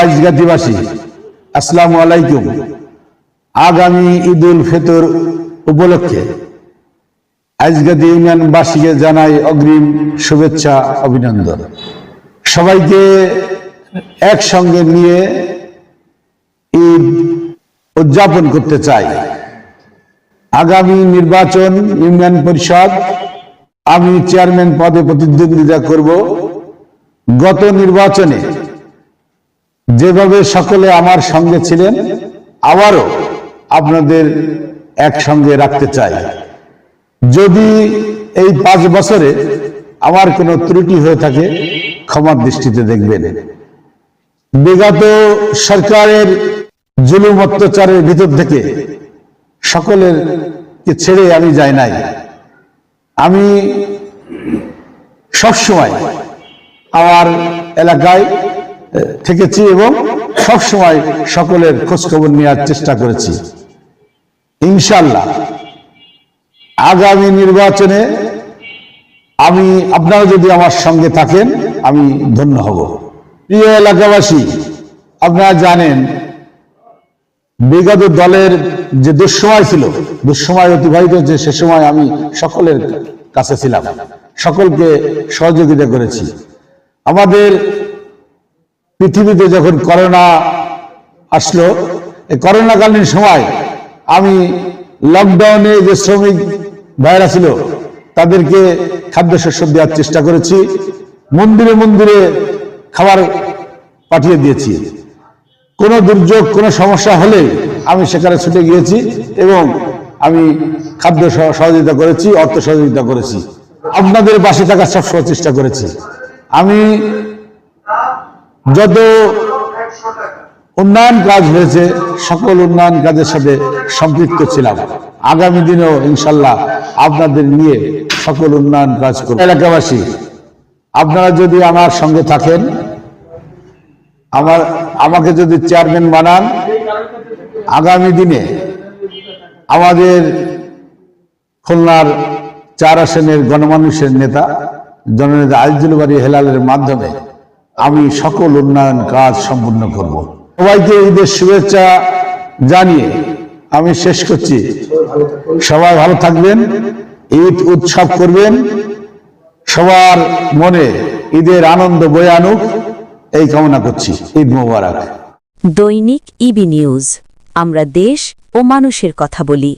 আজগাতিবাসী, আসসালামু আলাইকুম। আগামী ঈদুল ফিতর উপলক্ষে আজগাতি ইউনিয়নবাসীকে জানাই অগ্রিম শুভেচ্ছা, অভিনন্দন। সবাইকে একসঙ্গে নিয়ে ঈদ উদযাপন করতে চাই। আগামী নির্বাচন, ইউনিয়ন পরিষদ, আমি চেয়ারম্যান পদে প্রতিদ্বন্দ্বিতা করব। গত নির্বাচনে যেভাবে সকলে আমার সঙ্গে ছিলেন, আবারও আপনাদের একসঙ্গে রাখতে চাই। যদি এই 5 বছরে আমার কোনো ত্রুটি হয়ে থাকে, ক্ষমার দৃষ্টিতে দেখবেন। বিগত সরকারের জুলুম অত্যাচারের ভিতর থেকে সকলের ছেড়ে আমি যাই নাই। আমি সবসময় আমার এলাকায় থেকেছি এবং সবসময় সকলের খোঁজখবর নেওয়ার চেষ্টা করেছি। ইনশাআল্লাহ আগামী নির্বাচনে আপনারা যদি আমার সঙ্গে থাকেন, আমি ধন্য হব। প্রিয় এলাকাবাসী, আপনারা জানেন বিগত দলের যে দুঃসময় ছিল, দুঃসময় অতিবাহিত যে, সে সময় আমি সকলের কাছে ছিলাম, সকলকে সহযোগিতা করেছি। আমাদের পৃথিবীতে যখন করোনা আসলো, এই করোনাকালীন সময় আমি লকডাউনে যে শ্রমিক ভাইরা ছিল তাদেরকে খাদ্যশস্য দেওয়ার চেষ্টা করেছি। মন্দিরে মন্দিরে খাবার পাঠিয়ে দিয়েছি। কোনো দুর্যোগ, কোনো সমস্যা হলে আমি সেখানে ছুটে গিয়েছি এবং আমি খাদ্য সহযোগিতা করেছি, অর্থ সহযোগিতা করেছি। আপনাদের পাশে থাকার সবসময় চেষ্টা করেছি। আমি যত উন্নয়ন কাজ হয়েছে, সকল উন্নয়ন কাজের সাথে সম্পৃক্ত ছিলাম। আগামী দিনেও ইনশাল্লাহ আপনাদের নিয়ে সকল উন্নয়ন কাজ করব। এলাকাবাসী, আপনারা যদি আমার সঙ্গে থাকেন, আমাকে যদি চেয়ারম্যান বানান, আগামী দিনে আমাদের খুলনার 4 আসনের গণমানুষের নেতা জননেতা আজিজুল বারী হেলালের মাধ্যমে আমি সকল উন্নয়ন কাজ সম্পূর্ণ করব। সবাইকে ঈদের শুভেচ্ছা জানিয়ে আমি শেষ করছি। সবাই ভালো থাকবেন, ঈদ উৎসব করবেন, সবার মনে ঈদের আনন্দ বয়ে আনুক, এই কামনা করছি। ঈদ মোবারক। দৈনিক ইবি নিউজ, আমরা দেশ ও মানুষের কথা বলি।